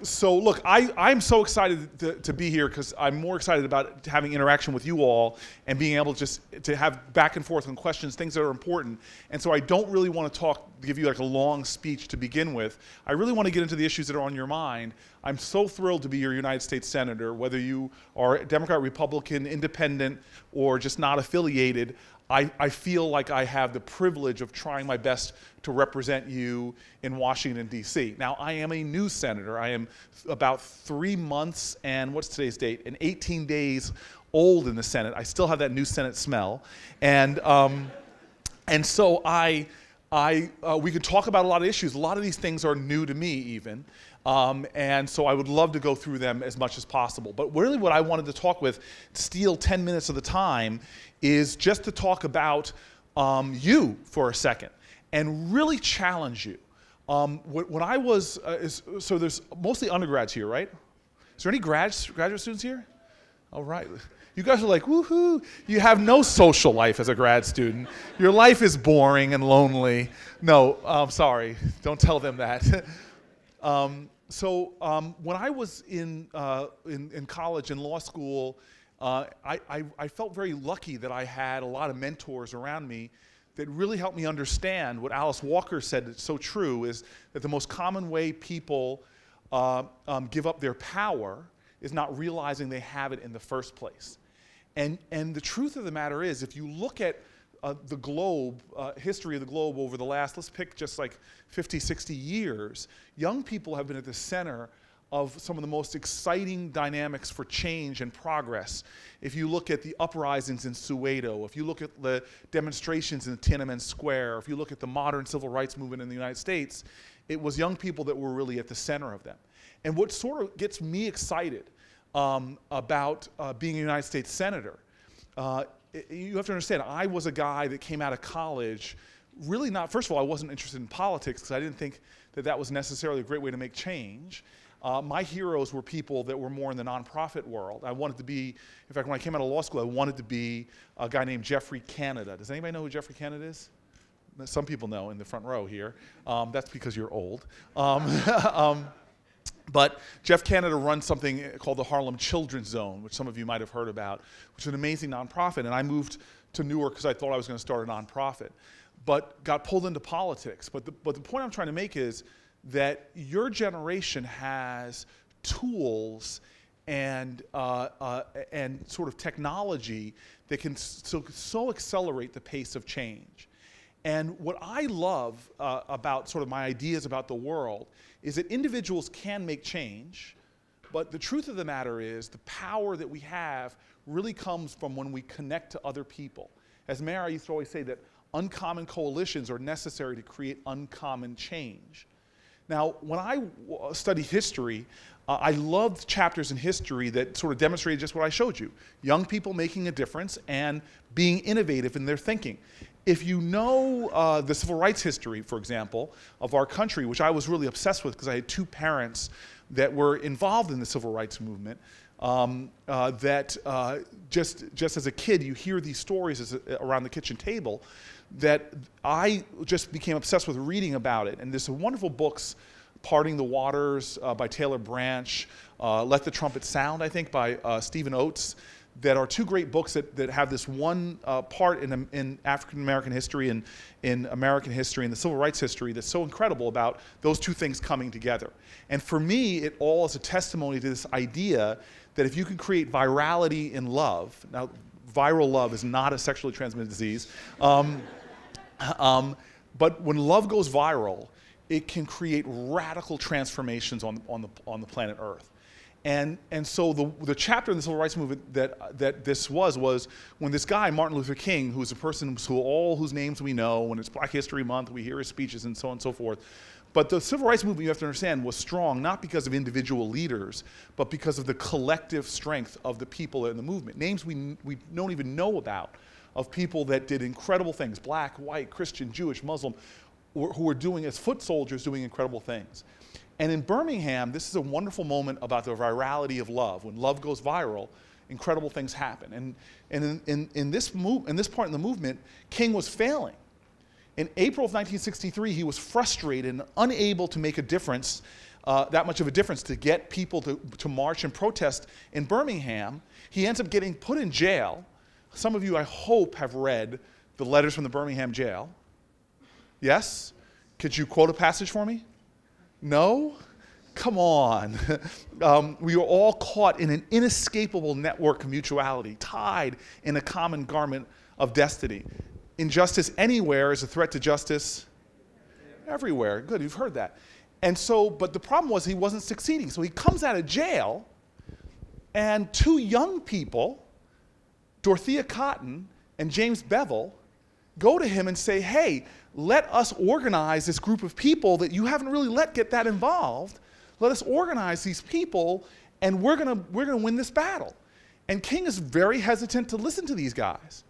So look, I'm so excited to be here because I'm more excited about having interaction with you all and being able just to have back and forth on questions, things that are important. And so I don't really want to give you like a long speech to begin with. I really want to get into the issues that are on your mind. I'm so thrilled to be your United States Senator, whether you are Democrat, Republican, Independent, or just not affiliated. I feel like I have the privilege of trying my best to represent you in Washington, D.C. Now, I am a new senator. I am about 3 months and what's today's date? And 18 days old in the Senate. I still have that new Senate smell. And so we could talk about a lot of issues. A lot of these things are new to me even. And so I would love to go through them as much as possible. But really what I wanted to talk with, steal 10 minutes of the time, is just to talk about you for a second and really challenge you. When I was, so there's mostly undergrads here, right? Is there any graduate students here? All right. You guys are like, woohoo. You have no social life as a grad student. Your life is boring and lonely. No, I'm sorry. Don't tell them that. When I was in college and law school, I felt very lucky that I had a lot of mentors around me that really helped me understand what Alice Walker said is so true, is that the most common way people give up their power is not realizing they have it in the first place. And the truth of the matter is, if you look at the globe, history of the globe over the last, let's pick just like 50, 60 years, young people have been at the center of some of the most exciting dynamics for change and progress. If you look at the uprisings in Soweto, if you look at the demonstrations in Tiananmen Square, if you look at the modern civil rights movement in the United States, it was young people that were really at the center of them. And what sort of gets me excited about being a United States Senator, you have to understand, I was a guy that came out of college really not, first of all, I wasn't interested in politics because I didn't think that that was necessarily a great way to make change. My heroes were people that were more in the nonprofit world. I wanted to be, in fact, when I came out of law school, I wanted to be a guy named Jeffrey Canada. Does anybody know who Jeffrey Canada is? Some people know in the front row here. That's because you're old. But Jeff Canada runs something called the Harlem Children's Zone, which some of you might have heard about, which is an amazing nonprofit. And I moved to Newark because I thought I was going to start a nonprofit, but got pulled into politics. But the point I'm trying to make is that your generation has tools and sort of technology that can so accelerate the pace of change. And what I love about sort of my ideas about the world is that individuals can make change, but the truth of the matter is the power that we have really comes from when we connect to other people. As Mayor, I used to always say that uncommon coalitions are necessary to create uncommon change. Now, when I studied history, I loved chapters in history that sort of demonstrated just what I showed you. Young people making a difference and being innovative in their thinking. If you know the civil rights history, for example, of our country, which I was really obsessed with because I had two parents that were involved in the civil rights movement, just as a kid, you hear these stories around the kitchen table that I just became obsessed with reading about it. And there's some wonderful books, Parting the Waters by Taylor Branch, Let the Trumpet Sound, I think, by Stephen Oates, that are two great books that have this one part in African-American history and in American history and the civil rights history that's so incredible about those two things coming together. And for me, it all is a testimony to this idea that if you can create virality in love, now viral love is not a sexually transmitted disease, but when love goes viral, it can create radical transformations on the planet Earth. And so the chapter in the civil rights movement that this was when this guy, Martin Luther King, who's a person whose names we know, when it's Black History Month, we hear his speeches and so on and so forth. But the civil rights movement, you have to understand, was strong not because of individual leaders, but because of the collective strength of the people in the movement. Names we don't even know about, of people that did incredible things, black, white, Christian, Jewish, Muslim, who were doing as foot soldiers doing incredible things. And in Birmingham, this is a wonderful moment about the virality of love. When love goes viral, incredible things happen. And in this part in the movement, King was failing. In April of 1963, he was frustrated and unable to make a difference that much of a difference to get people to march and protest in Birmingham. He ends up getting put in jail. Some of you, I hope, have read the letters from the Birmingham jail. Yes? Could you quote a passage for me? No? Come on. We are all caught in an inescapable network of mutuality, tied in a common garment of destiny. Injustice anywhere is a threat to justice everywhere. Good, you've heard that. And so, but the problem was he wasn't succeeding. So he comes out of jail, and two young people, Dorothea Cotton and James Bevel, go to him and say, hey, let us organize this group of people that you haven't really let get that involved. Let us organize these people, and we're gonna win this battle. And King is very hesitant to listen to these guys.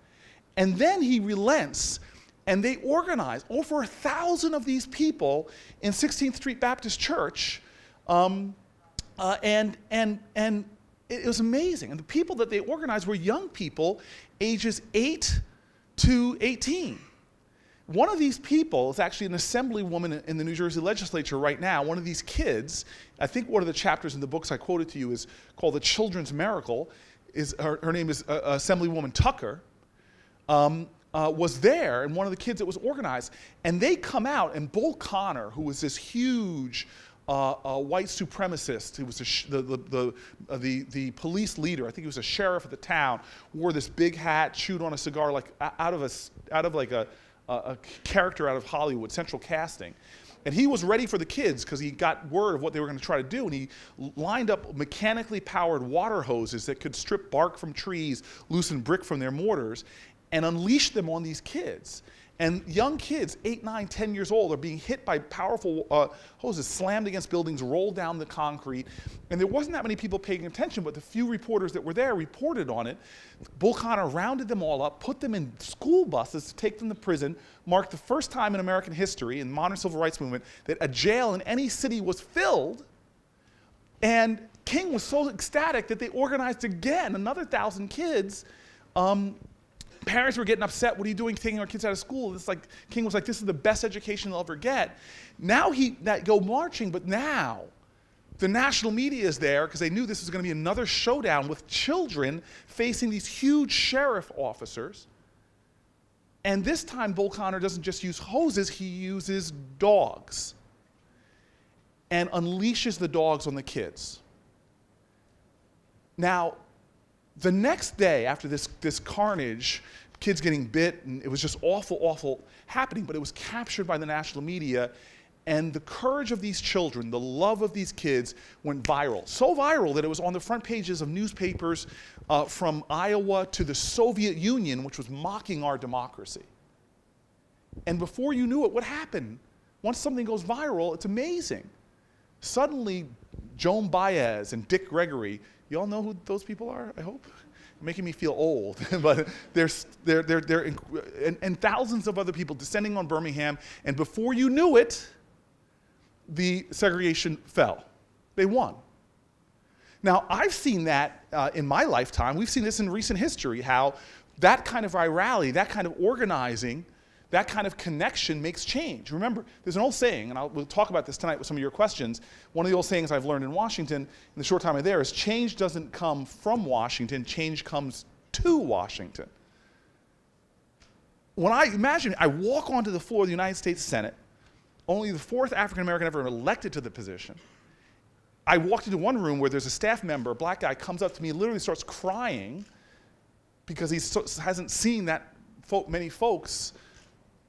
And then he relents, and they organize over 1,000 of these people in 16th Street Baptist Church, and it was amazing. And the people that they organized were young people, ages 8 to 18. One of these people is actually an assemblywoman in the New Jersey legislature right now. One of these kids, I think one of the chapters in the books I quoted to you is called The Children's Miracle. Her name is Assemblywoman Tucker, was there, and one of the kids that was organized. And they come out, and Bull Connor, who was this huge white supremacist, who was the police leader, I think he was a sheriff of the town, wore this big hat, chewed on a cigar like out of like a character out of Hollywood, central casting. And he was ready for the kids because he got word of what they were going to try to do, and he lined up mechanically powered water hoses that could strip bark from trees, loosen brick from their mortars, and unleash them on these kids. And young kids, 8, 9, 10 years old, are being hit by powerful hoses, slammed against buildings, rolled down the concrete. And there wasn't that many people paying attention, but the few reporters that were there reported on it. Bull Connor rounded them all up, put them in school buses to take them to prison, marked the first time in American history, in the modern civil rights movement, that a jail in any city was filled. And King was so ecstatic that they organized again, another 1,000 kids. Parents were getting upset. What are you doing taking our kids out of school? It's like, King was like, this is the best education they'll ever get. Now go marching, but now the national media is there because they knew this was going to be another showdown with children facing these huge sheriff officers. And this time, Bull Connor doesn't just use hoses, he uses dogs and unleashes the dogs on the kids. Now, the next day after this carnage, kids getting bit, and it was just awful, awful happening, but it was captured by the national media, and the courage of these children, the love of these kids went viral. So viral that it was on the front pages of newspapers from Iowa to the Soviet Union, which was mocking our democracy. And before you knew it, what happened? Once something goes viral, it's amazing. Suddenly, Joan Baez and Dick Gregory, you all know who those people are, I hope? Making me feel old, but and thousands of other people descending on Birmingham, and before you knew it, the segregation fell. They won. Now, I've seen that in my lifetime. We've seen this in recent history, how that kind of virality, that kind of organizing, that kind of connection makes change. Remember, there's an old saying, and we'll talk about this tonight with some of your questions. One of the old sayings I've learned in Washington in the short time I'm there is change doesn't come from Washington, change comes to Washington. When I walk onto the floor of the United States Senate, only the 4th African American ever elected to the position. I walked into one room where there's a staff member, a black guy, comes up to me and literally starts crying because he hasn't seen that many folks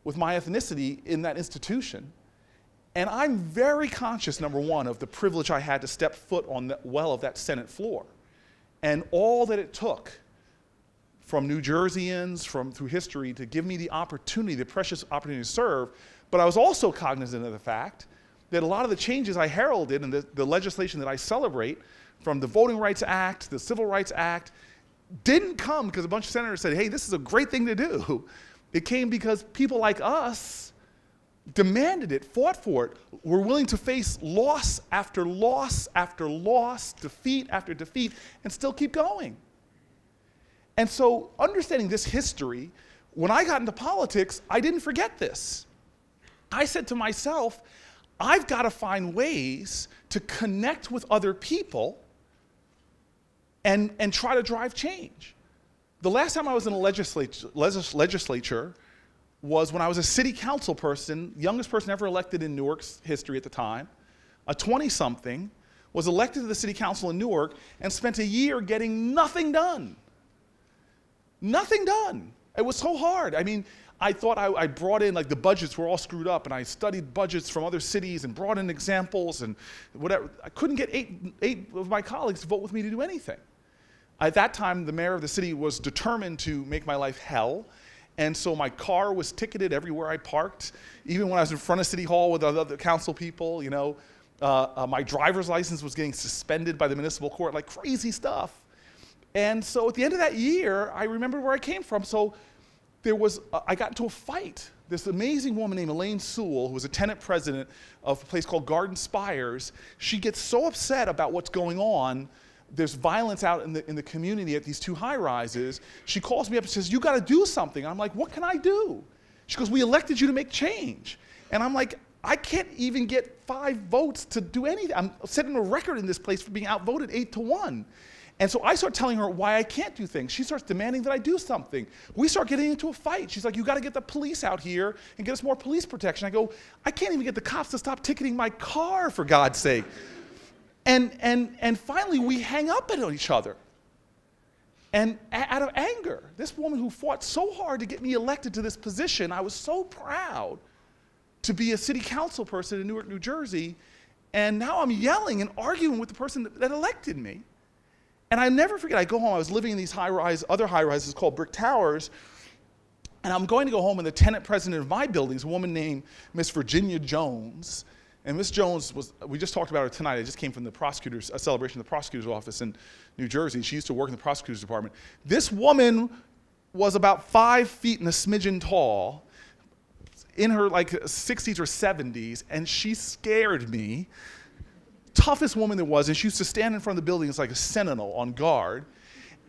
with my ethnicity in that institution. And I'm very conscious, number one, of the privilege I had to step foot on the well of that Senate floor. And all that it took from New Jerseyans, through history, to give me the opportunity, the precious opportunity to serve. But I was also cognizant of the fact that a lot of the changes I heralded and the legislation that I celebrate, from the Voting Rights Act, the Civil Rights Act, didn't come because a bunch of senators said, hey, this is a great thing to do. It came because people like us demanded it, fought for it, were willing to face loss after loss after loss, defeat after defeat, and still keep going. And so understanding this history, when I got into politics, I didn't forget this. I said to myself, I've got to find ways to connect with other people and try to drive change. The last time I was in a legislature was when I was a city council person, youngest person ever elected in Newark's history at the time. A 20-something was elected to the city council in Newark and spent a year getting nothing done. Nothing done. It was so hard. I mean, I thought I brought in, like, the budgets were all screwed up, and I studied budgets from other cities and brought in examples and whatever. I couldn't get eight of my colleagues to vote with me to do anything. At that time, the mayor of the city was determined to make my life hell, and so my car was ticketed everywhere I parked, even when I was in front of City Hall with other council people, you know. My driver's license was getting suspended by the municipal court, like crazy stuff. And so at the end of that year, I remember where I came from. So there was, I got into a fight. This amazing woman named Elaine Sewell, who was a tenant president of a place called Garden Spires, she gets so upset about what's going on. There's violence out in the community at these two high-rises. She calls me up and says, "You got to do something." I'm like, "What can I do?" She goes, "We elected you to make change." And I'm like, I can't even get 5 votes to do anything. I'm setting a record in this place for being outvoted 8-1. And so I start telling her why I can't do things. She starts demanding that I do something. We start getting into a fight. She's like, "You got to get the police out here and get us more police protection." I go, "I can't even get the cops to stop ticketing my car, for God's sake." And finally, we hang up at each other. And out of anger, this woman who fought so hard to get me elected to this position, I was so proud to be a city council person in Newark, New Jersey, and now I'm yelling and arguing with the person that elected me. And I never forget, I go home, I was living in these other high-rises called brick towers, and I'm going to go home, and the tenant president of my building is a woman named Miss Virginia Jones. And Miss Jones we just talked about her tonight. I just came from a celebration of the prosecutor's office in New Jersey. She used to work in the prosecutor's department. This woman was about 5 feet and a smidgen tall, in her like 60s or 70s, and she scared me. Toughest woman there was, and she used to stand in front of the building as like a sentinel on guard.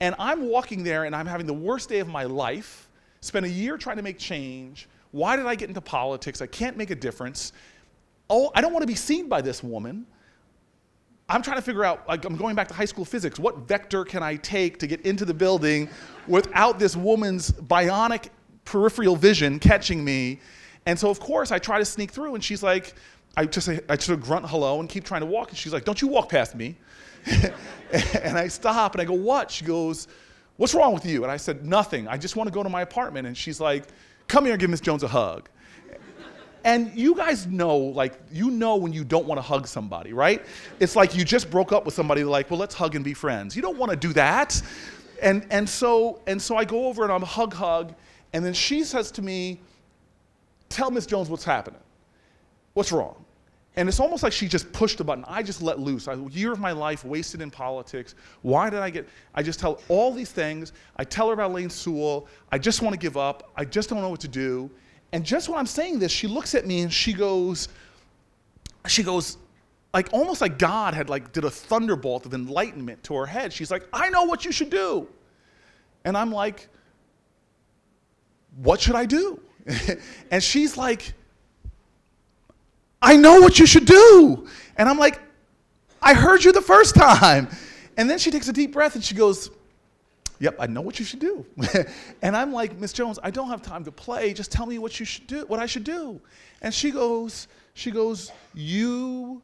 And I'm walking there, and I'm having the worst day of my life, spent a year trying to make change. Why did I get into politics? I can't make a difference. Oh, I don't want to be seen by this woman. I'm trying to figure out, like, I'm going back to high school physics. What vector can I take to get into the building without this woman's bionic peripheral vision catching me? And so, of course, I try to sneak through, and she's like, I just grunt hello and keep trying to walk, and she's like, "Don't you walk past me." And I stop, and I go, "What?" She goes, "What's wrong with you?" And I said, "Nothing. I just want to go to my apartment." And she's like, "Come here and give Miss Jones a hug." And you guys know, like, you know when you don't want to hug somebody, right? It's like you just broke up with somebody, like, "Well, let's hug and be friends." You don't want to do that. And so I go over and I'm hug, and then she says to me, "Tell Miss Jones what's happening. What's wrong?" And it's almost like she just pushed the button. I just let loose. A year of my life wasted in politics. Why did I just tell all these things. I tell her about Elaine Sewell. I just want to give up. I just don't know what to do. And just when I'm saying this, she looks at me and she goes, like almost like God had like did a thunderbolt of enlightenment to her head. She's like, "I know what you should do." And I'm like, "What should I do?" And she's like, "I know what you should do." And I'm like, "I heard you the first time." And then she takes a deep breath and she goes, "Yep, I know what you should do." And I'm like, "Miss Jones, I don't have time to play. Just tell me what you should do, what I should do." And she goes, "You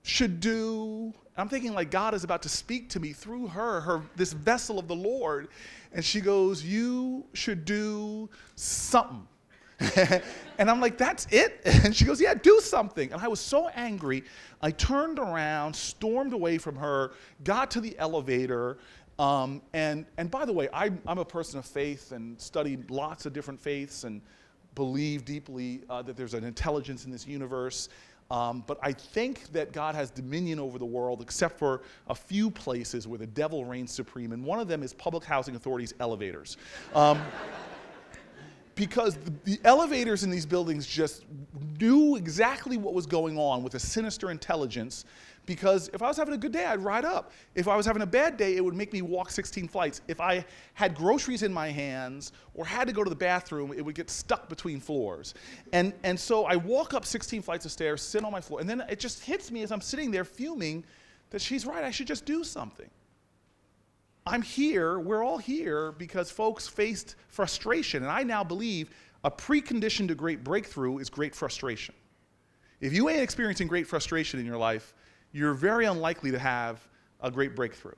should do." I'm thinking like God is about to speak to me through her, this vessel of the Lord. And she goes, "You should do something." And I'm like, "That's it?" And she goes, "Yeah, do something." And I was so angry, I turned around, stormed away from her, got to the elevator. And by the way, I'm a person of faith and studied lots of different faiths and believe deeply that there's an intelligence in this universe. But I think that God has dominion over the world, except for a few places where the devil reigns supreme. And one of them is public housing authorities' elevators. Because the elevators in these buildings just knew exactly what was going on with a sinister intelligence, Because if I was having a good day, I'd ride up. If I was having a bad day, it would make me walk 16 flights. If I had groceries in my hands or had to go to the bathroom, it would get stuck between floors. And so I walk up 16 flights of stairs, sit on my floor, and then it just hits me as I'm sitting there fuming that she's right, I should just do something. I'm here, we're all here because folks faced frustration, and I now believe a precondition to great breakthrough is great frustration. If you ain't experiencing great frustration in your life, you're very unlikely to have a great breakthrough.